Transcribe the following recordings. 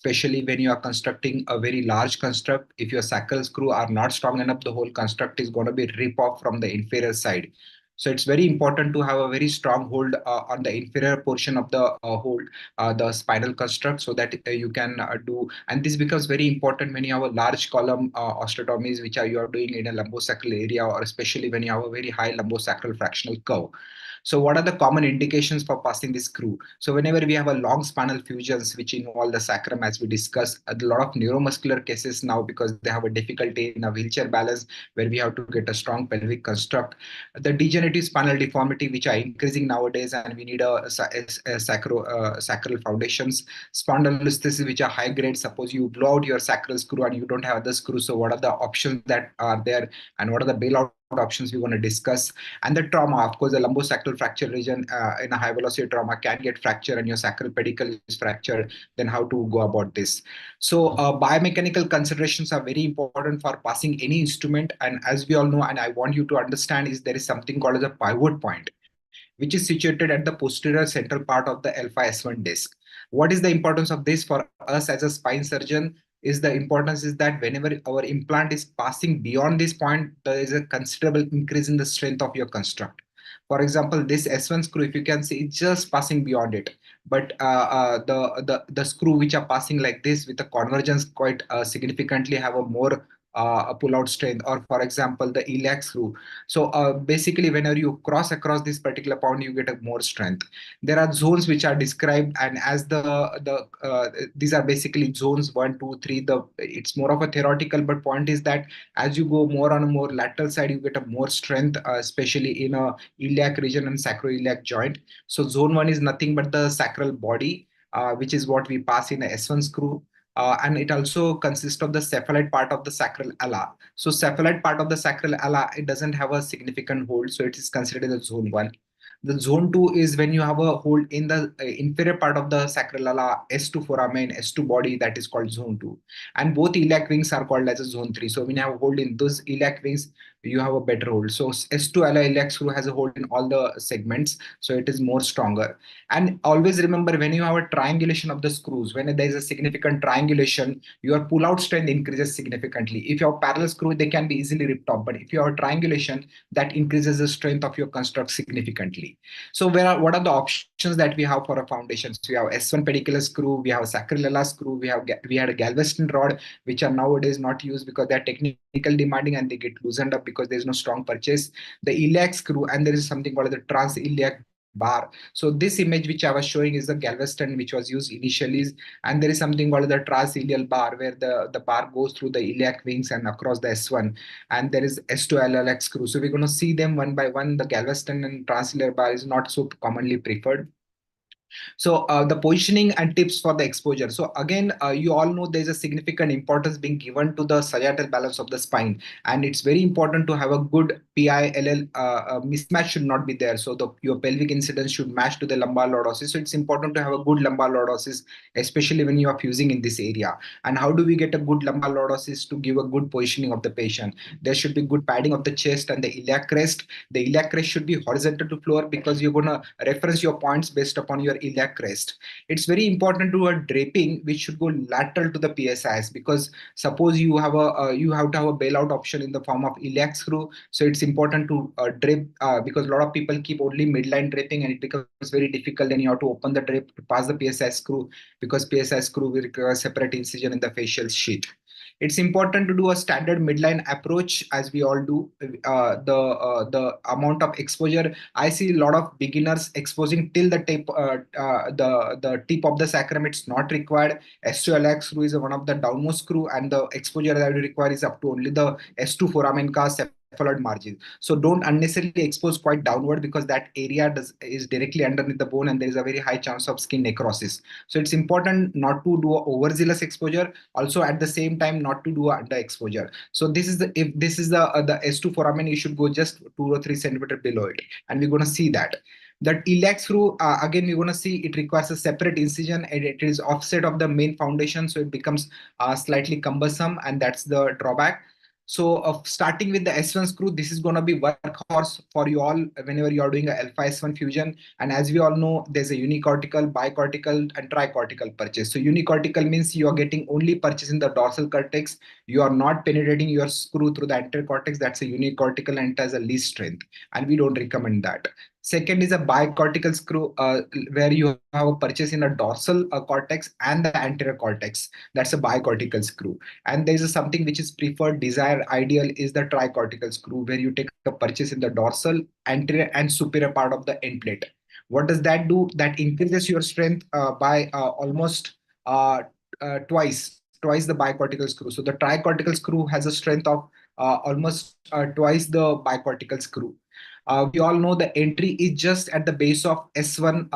especially when you are constructing a very large construct. If your sacral screw are not strong enough, the whole construct is going to be rip off from the inferior side. So it's very important to have a very strong hold on the inferior portion of the the spinal construct, so that you can do. And this becomes very important when you have a large column osteotomies, which are you are doing in a lumbosacral area, or especially when you have a very high lumbosacral fractional curve. So what are the common indications for passing this screw? So whenever we have a long spinal fusions which involve the sacrum, as we discussed, a lot of neuromuscular cases now, because they have a difficulty in a wheelchair balance, where we have to get a strong pelvic construct. The degenerative spinal deformity, which are increasing nowadays, and we need sacral foundations. Spondylolisthesis, which are high grade. Suppose you blow out your sacral screw and you don't have the screw. So what are the options that are there, and what are the bailout options we want to discuss? And the trauma, of course, the lumbosacral fracture region in a high velocity trauma can get fractured and your sacral pedicle is fractured. Then how to go about this? So biomechanical considerations are very important for passing any instrument. And as we all know, and I want you to understand, is there is something called as a pivot point, which is situated at the posterior central part of the alpha S1 disc. What is the importance of this for us as a spine surgeon? Is the importance is that whenever our implant is passing beyond this point, there is a considerable increase in the strength of your construct. For example, this S1 screw, if you can see, it's just passing beyond it. But the screw which are passing like this with a convergence quite significantly have a more a pull-out strength. Or for example, the iliac screw. So basically, whenever you cross across this particular point, you get a more strength. There are zones which are described, and as these are basically zones 1, 2, 3. It's more of a theoretical, but point is that as you go more on a more lateral side, you get a more strength, especially in a iliac region and sacroiliac joint. So zone 1 is nothing but the sacral body, which is what we pass in a S1 screw. And it also consists of the cephalite part of the sacral ala. So cephalite part of the sacral ala, it doesn't have a significant hold, so it is considered as zone 1. The zone 2 is when you have a hold in the inferior part of the sacral ala, S2 foramen, S2 body, that is called zone 2. And both iliac wings are called as a zone 3. So when you have a hold in those iliac wings, you have a better hold. So S2 ala iliac screw has a hold in all the segments, so it is more stronger. And always remember, when you have a triangulation of the screws, when there is a significant triangulation, your pull-out strength increases significantly. If you have parallel screw, they can be easily ripped off. But if you have a triangulation, that increases the strength of your construct significantly. So what are the options that we have for a foundation? So we have S1 pedicular screw, we have a sacroiliac screw, we had a Galveston rod, which are nowadays not used because they're technical demanding and they get loosened up because there's no strong purchase. The iliac screw, and there is something called the transiliac bar. So this image which I was showing is the Galveston, which was used initially, and there is something called the transilial bar, where the bar goes through the iliac wings and across the S1, and there is S2 iliac screw. So we're going to see them one by one. The Galveston and transiliar bar is not so commonly preferred. So the positioning and tips for the exposure. So again, you all know there's a significant importance being given to the sagittal balance of the spine, and it's very important to have a good PILL. Mismatch should not be there. So your pelvic incidence should match to the lumbar lordosis. So it's important to have a good lumbar lordosis, especially when you are fusing in this area. And how do we get a good lumbar lordosis? To give a good positioning of the patient, there should be good padding of the chest and the iliac crest. The iliac crest should be horizontal to floor, because you're going to reference your points based upon your iliac crest. It's very important to a draping which should go lateral to the PSIS, because suppose you have you have to have a bailout option in the form of iliac screw. So it's important to drape, because a lot of people keep only midline draping and it becomes very difficult. Then you have to open the drape to pass the PSIS screw, because PSIS screw will require a separate incision in the facial sheath. It's important to do a standard midline approach, as we all do. The amount of exposure, I see a lot of beginners exposing till the tip, the tip of the sacrum. It's not required. S2 iliac screw is one of the downmost screw, and the exposure that we require is up to only the S2 foramen ka cephaloid margin. So don't unnecessarily expose quite downward, because that area is directly underneath the bone and there is a very high chance of skin necrosis. So it's important not to do overzealous exposure. Also at the same time, not to do under exposure. So this is if this is the S2 foramen, you should go just 2 or 3 centimeter below it, and we're going to see that. That iliac screw, again, we're going to see it requires a separate incision, and it is offset of the main foundation, so it becomes slightly cumbersome, and that's the drawback. So starting with the S1 screw, this is going to be workhorse for you all whenever you are doing a alpha S1 fusion. And as we all know, there's a unicortical, bicortical, and tricortical purchase. So unicortical means you are getting only purchase in the dorsal cortex. You are not penetrating your screw through the anterior cortex. That's a unicortical and it has a least strength. And we don't recommend that. Second is a bicortical screw, where you have a purchase in a dorsal cortex and the anterior cortex. That's a bicortical screw. And there's something which is preferred, desired, ideal is the tricortical screw, where you take a purchase in the dorsal, anterior, and superior part of the end plate. What does that do? That increases your strength by almost uh, twice the bicortical screw. So the tricortical screw has a strength of almost twice the bicortical screw. We all know the entry is just at the base of S1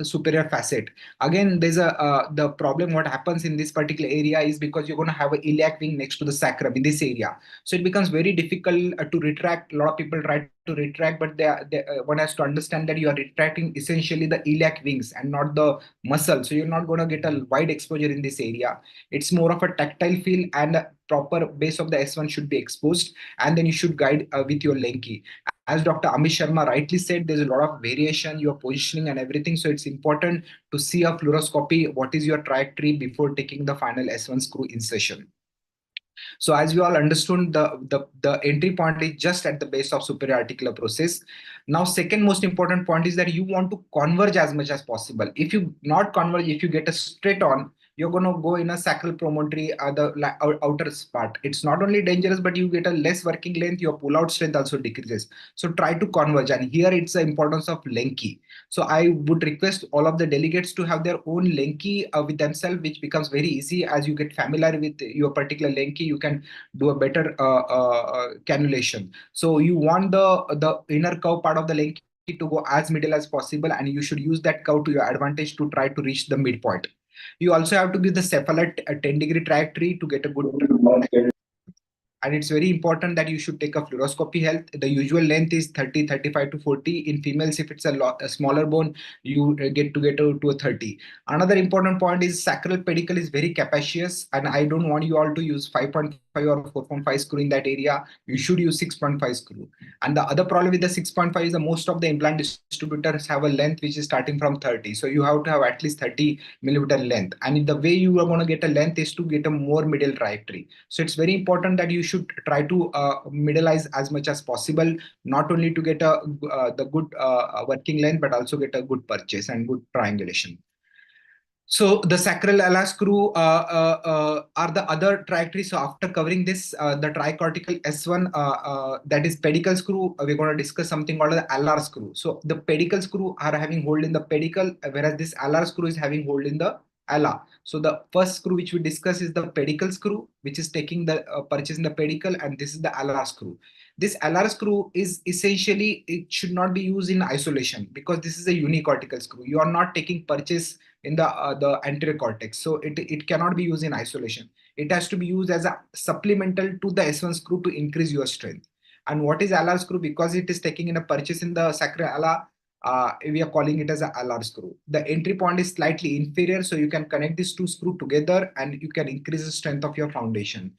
superior facet. Again, there's a the problem. What happens in this particular area is because you're going to have a iliac wing next to the sacrum in this area, so it becomes very difficult to retract. A lot of people try to retract, but one has to understand that you are retracting essentially the iliac wings and not the muscle. So you're not going to get a wide exposure in this area. It's more of a tactile feel, and a proper base of the S1 should be exposed, and then you should guide with your lanky. As Dr. Amit Sharma rightly said, there's a lot of variation, your positioning and everything. So it's important to see a fluoroscopy, what is your trajectory before taking the final S1 screw insertion. So as we all understood, the entry point is just at the base of superior articular process. Now, second most important point is that you want to converge as much as possible. If you not converge, if you get a straight on, you're going to go in a sacral promontory, the outer part. It's not only dangerous, but you get a less working length, your pull out strength also decreases. So try to converge. And here it's the importance of lanky. So I would request all of the delegates to have their own lanky with themselves, which becomes very easy as you get familiar with your particular lanky. You can do a better cannulation. So you want the inner curve part of the lanky to go as middle as possible, and you should use that curve to your advantage to try to reach the midpoint. You also have to give the cephalate a 10-degree trajectory to get a good. And it's very important that you should take a fluoroscopy health. The usual length is 30, 35 to 40. In females, if it's a smaller bone, you get to a 30. Another important point is sacral pedicle is very capacious, and I don't want you all to use 5.5 or 4.5 screw in that area. You should use 6.5 screw. And the other problem with the 6.5 is that most of the implant distributors have a length which is starting from 30. So you have to have at least 30 millimeter length. And the way you are going to get a length is to get a more middle trajectory. So it's very important that you should try to middleize as much as possible, not only to get the good working length, but also get a good purchase and good triangulation. So the sacroiliac screw are the other trajectories. So after covering this, the tricortical S1, that is pedicle screw, we're going to discuss something called the LR screw. So the pedicle screw are having hold in the pedicle, whereas this LR screw is having hold in the ala. So the first screw which we discuss is the pedicle screw, which is taking the purchase in the pedicle, and this is the LR screw. This LR screw is essentially, it should not be used in isolation because this is a unicortical screw. You are not taking purchase in the anterior cortex. So it cannot be used in isolation. It has to be used as a supplemental to the S1 screw to increase your strength. And what is LR screw? Because it is taking in a purchase in the sacroiliac, we are calling it as a LR screw. The entry point is slightly inferior, so you can connect these two screws together and you can increase the strength of your foundation.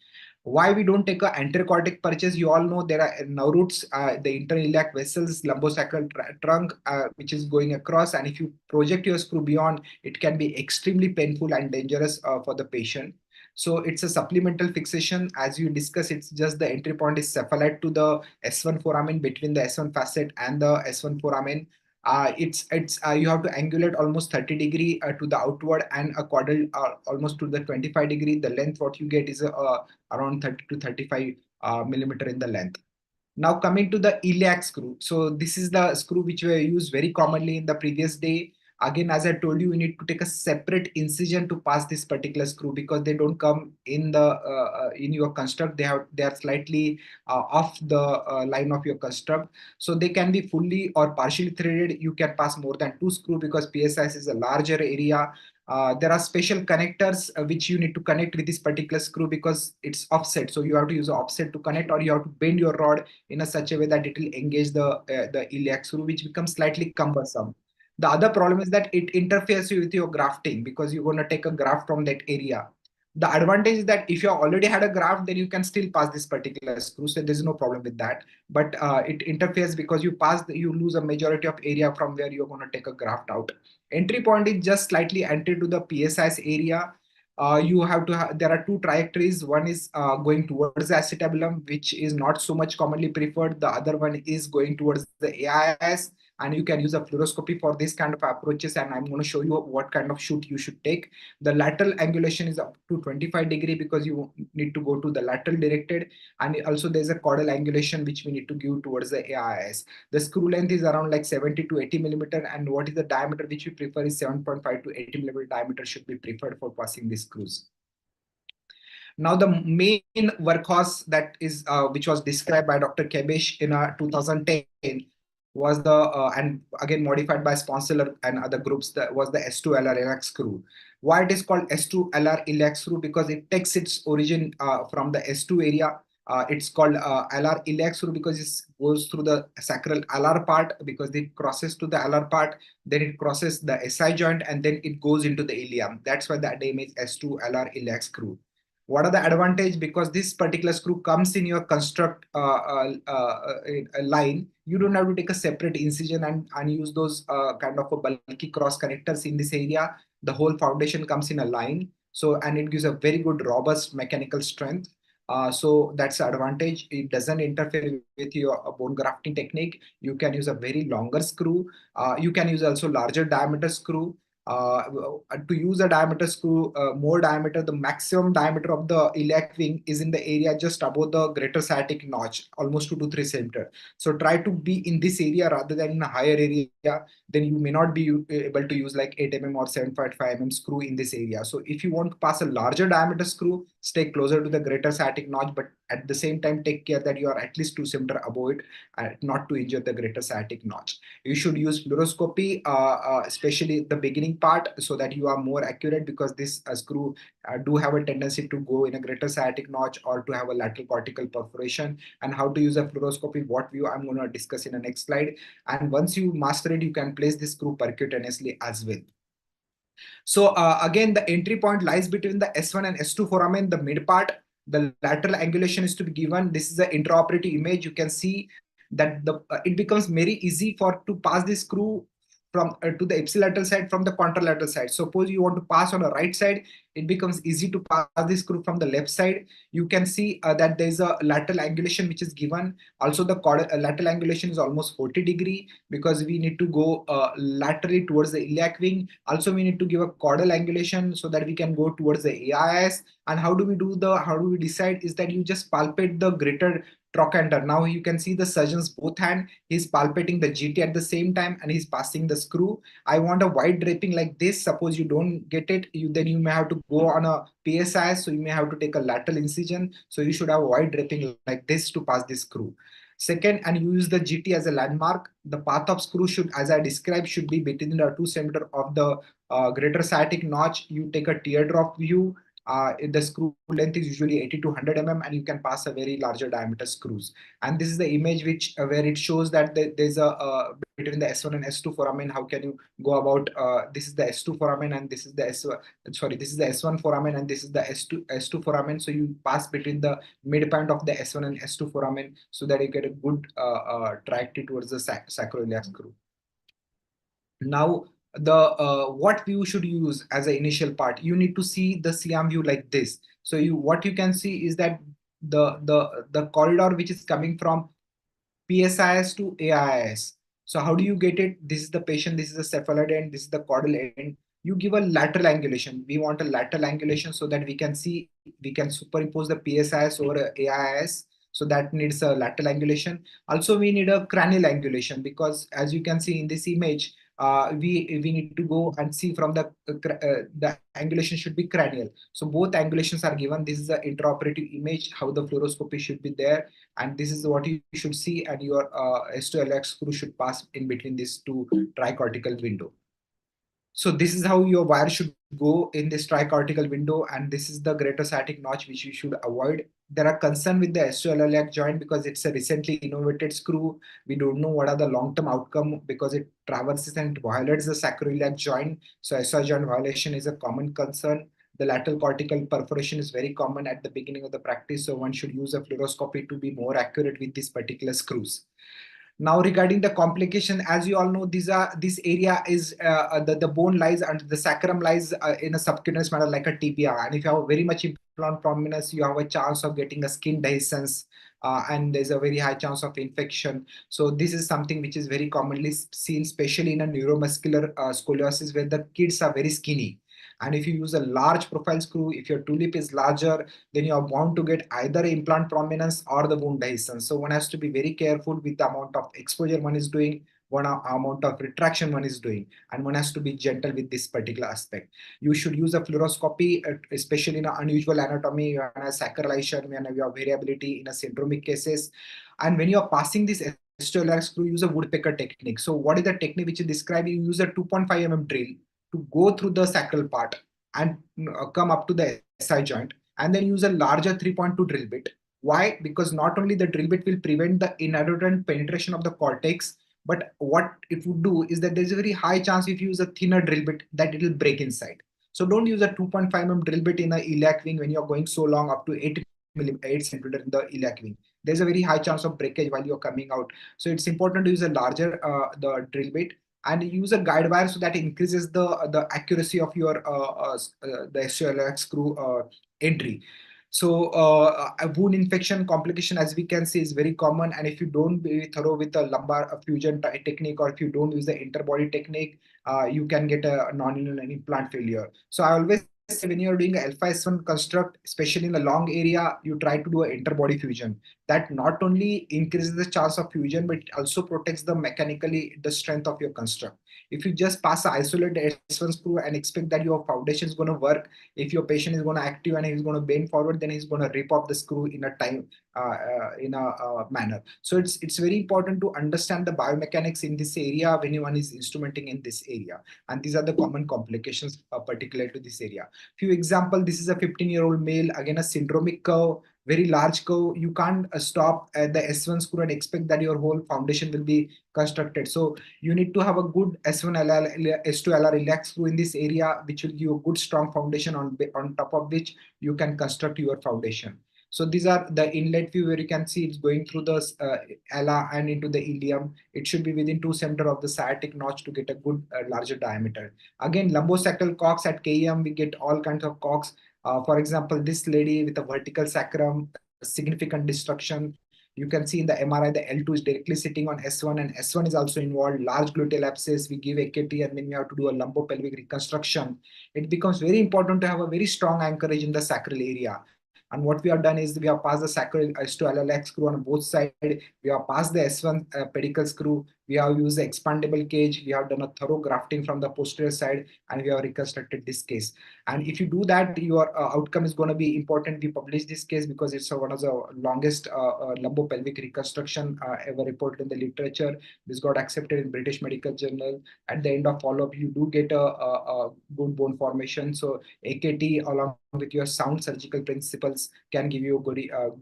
Why we don't take an anterior cortex purchase? You all know there are nerve roots, the interiliac vessels, lumbosacral trunk, which is going across. And if you project your screw beyond, it can be extremely painful and dangerous for the patient. So it's a supplemental fixation. As you discuss, it's just the entry point is cephalate to the S1 foramen, between the S1 facet and the S1 foramen. It's you have to angulate almost 30 degree to the outward, and a quadril almost to the 25 degree. The length what you get is around 30 to 35 millimeter in the length. Now coming to the iliac screw. So this is the screw which were used very commonly in the previous day. Again, as I told you, you need to take a separate incision to pass this particular screw because they don't come in your construct. They are slightly off the line of your construct. So they can be fully or partially threaded. You can pass more than 2 screws because PSIS is a larger area. There are special connectors which you need to connect with this particular screw because it's offset. So you have to use an offset to connect, or you have to bend your rod in a such a way that it will engage the iliac screw, which becomes slightly cumbersome. The other problem is that it interferes with your grafting because you're going to take a graft from that area. The advantage is that if you already had a graft, then you can still pass this particular screw. So there's no problem with that. But it interferes because you lose a majority of area from where you're going to take a graft out. Entry point is just slightly entry to the PSIS area. You have to there are two trajectories. One is going towards the acetabulum, which is not so much commonly preferred. The other one is going towards the AIS, and you can use a fluoroscopy for this kind of approaches. And I'm going to show you what kind of shoot you should take. The lateral angulation is up to 25° because you need to go to the lateral directed, and also there's a caudal angulation which we need to give towards the AIS. The screw length is around like 70 to 80 millimeter, and what is the diameter which we prefer is 7.5 to 80 millimeter diameter should be preferred for passing these screws. Now, the main workhorse that is which was described by Dr. Kebesh in 2010 was the and again modified by Sponsler and other groups, that was the S2LR iliac screw. Why it is called S2LR iliac screw? Because it takes its origin from the S2 area. It's called LR iliac screw because it goes through the sacral LR part, because it crosses to the LR part, then it crosses the SI joint, and then it goes into the ilium. That's why the name is S2LR iliac screw. What are the advantage? Because this particular screw comes in your construct line, you don't have to take a separate incision and use those kind of a bulky cross connectors in this area. The whole foundation comes in a line, so and it gives a very good robust mechanical strength. So that's the advantage. It doesn't interfere with your bone grafting technique. You can use a very longer screw. You can use also larger diameter screw. uh, to use a diameter screw, more diameter, the maximum diameter of the iliac wing is in the area just above the greater sciatic notch, almost 2 to 3 centimeter. So try to be in this area rather than in a higher area. Then you may not be able to use like 8 or 7.5 screw in this area. So if you want to pass a larger diameter screw, stay closer to the greater sciatic notch, but at the same time take care that you are at least 2 centimeter above it, not to injure the greater sciatic notch. You should use fluoroscopy, especially the beginning part, so that you are more accurate, because this screw do have a tendency to go in a greater sciatic notch or to have a lateral cortical perforation. And how to use a fluoroscopy, what view, I'm going to discuss in the next slide. And once you master it, you can place this screw percutaneously as well. So again, the entry point lies between the S1 and S2 foramen, the mid part. The lateral angulation is to be given. This is the intraoperative image. You can see that it becomes very easy to pass this screw from to the ipsilateral side from the contralateral side. Suppose you want to pass on the right side, it becomes easy to pass this screw from the left side. You can see that there is a lateral angulation which is given. Also, the lateral angulation is almost 40° because we need to go laterally towards the iliac wing. Also, we need to give a caudal angulation so that we can go towards the AIS. And how do we decide is that you just palpate the greater trochanter. Now you can see the surgeon's both hand. He's palpating the GT at the same time and he's passing the screw. I want a wide draping like this. Suppose you don't get it, then you may have to go on a PSI. So you may have to take a lateral incision. So you should have a wide draping like this to pass this screw. Second, and you use the GT as a landmark. The path of screw should, as I described, should be between the 2 centimeter of the greater sciatic notch. You take a teardrop view. The screw length is usually 80 to 100 and you can pass a very larger diameter screws. And this is the image which where it shows that there's a between the S1 and S2 foramen. How can you go about? This is the S2 foramen and this is the this is the S1 foramen and this is the S2 foramen. So you pass between the midpoint of the S1 and S2 foramen so that you get a good trajectory towards the sacroiliac screw. Now, the what view should you use as an initial part? You need to see the Siam view like this. So what you can see is that the corridor which is coming from PSIS to AIS. So how do you get it? This is the patient, this is the cephalad end, this is the caudal end. You give a lateral angulation. We want a lateral angulation so that we can superimpose the PSIS over AIS. So that needs a lateral angulation. Also, we need a cranial angulation because as you can see in this image, we need to go and see from the angulation should be cranial. So both angulations are given. This is the intraoperative image, how the fluoroscopy should be there. And this is what you should see, and your S2LX screw should pass in between these two tricortical window. So this is how your wire should go in this tricortical window, and this is the greater sciatic notch which you should avoid. There are concern with the S2LX joint because it's a recently innovated screw. We don't know what are the long-term outcome because it traverses and violates the sacroiliac joint. So SI joint violation is a common concern. The lateral cortical perforation is very common at the beginning of the practice, so one should use a fluoroscopy to be more accurate with these particular screws. Now, regarding the complication, as you all know, this area is the bone lies and the sacrum lies in a subcutaneous manner like a tibia. And if you have very much implant prominence, you have a chance of getting a skin dehiscence, and there's a very high chance of infection. So this is something which is very commonly seen, especially in a neuromuscular scoliosis where the kids are very skinny. And if you use a large profile screw, if your tulip is larger, then you are bound to get either implant prominence or the wound dehiscence. So one has to be very careful with the amount of exposure one is doing, one amount of retraction one is doing, and one has to be gentle with this particular aspect. You should use a fluoroscopy, especially in an unusual anatomy, when a sacralization, when you have variability in a syndromic cases. And when you are passing this osteolar screw, use a woodpecker technique. So what is the technique which is described? You use a 2.5 mm drill to go through the sacral part and come up to the SI joint, and then use a larger 3.2 drill bit. Why? Because not only the drill bit will prevent the inadvertent penetration of the cortex, but what it would do is that there's a very high chance if you use a thinner drill bit that it will break inside. So don't use a 2.5 mm drill bit in a iliac wing when you're going so long up to 8 centimeter in the iliac wing. There's a very high chance of breakage while you're coming out. So it's important to use a larger the drill bit and use a guide wire so that increases the accuracy of your the SLX screw entry. So a wound infection complication, as we can see, is very common. And if you don't be thorough with the lumbar fusion technique, or if you don't use the interbody technique, you can get a non-implant failure. So I always say when you're doing a alpha S1 construct, especially in the long area, you try to do an interbody fusion. That not only increases the chance of fusion, but it also protects the mechanically the strength of your construct. If you just pass an isolated S1 screw and expect that your foundation is going to work, if your patient is going to active and he's going to bend forward, then he's going to rip off the screw in a time in a manner. So it's very important to understand the biomechanics in this area when one is instrumenting in this area. And these are the common complications particular to this area. Few example, this is a 15-year-old male, again a syndromic curve, very large curve. You can't stop at the S1 screw and expect that your whole foundation will be constructed. So you need to have a good S1 LR, S2 LR iliac screw in this area, which will give you a good strong foundation on top of which you can construct your foundation. So these are the inlet view where you can see it's going through the ala and into the ilium. It should be within 2 cm of the sciatic notch to get a good larger diameter. Again, lumbosacral cocks at KEM, we get all kinds of cocks. For example, this lady with a vertical sacrum, significant destruction. You can see in the MRI, the L2 is directly sitting on S1, and S1 is also involved. Large gluteal abscess, we give AKT, and then we have to do a lumbopelvic reconstruction. It becomes very important to have a very strong anchorage in the sacral area. And what we have done is we have passed the sacral S2 LLX screw on both sides. We have passed the S1 pedicle screw. We have used the expandable cage. We have done a thorough grafting from the posterior side, and we have reconstructed this case. And if you do that, your outcome is going to be important. We published this case because it's one of the longest lumbopelvic reconstruction ever reported in the literature. This got accepted in British Medical Journal. At the end of follow-up, you do get a good bone formation. So AKT along with your sound surgical principles can give you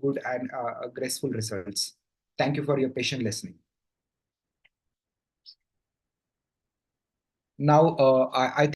good and graceful results. Thank you for your patient listening. Now, I